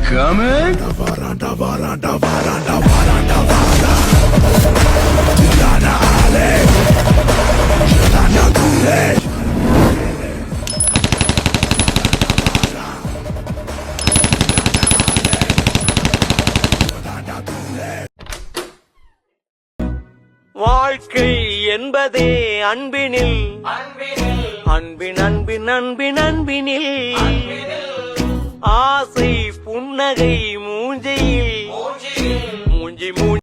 coming? வாழ்க்கை என்பதே அன்பினில் அன்பின் அன்பின் அன்பின் அன்பினில் ஆசை புன்னகை மூஞ்சையில் மூஞ்சி மூஞ்சி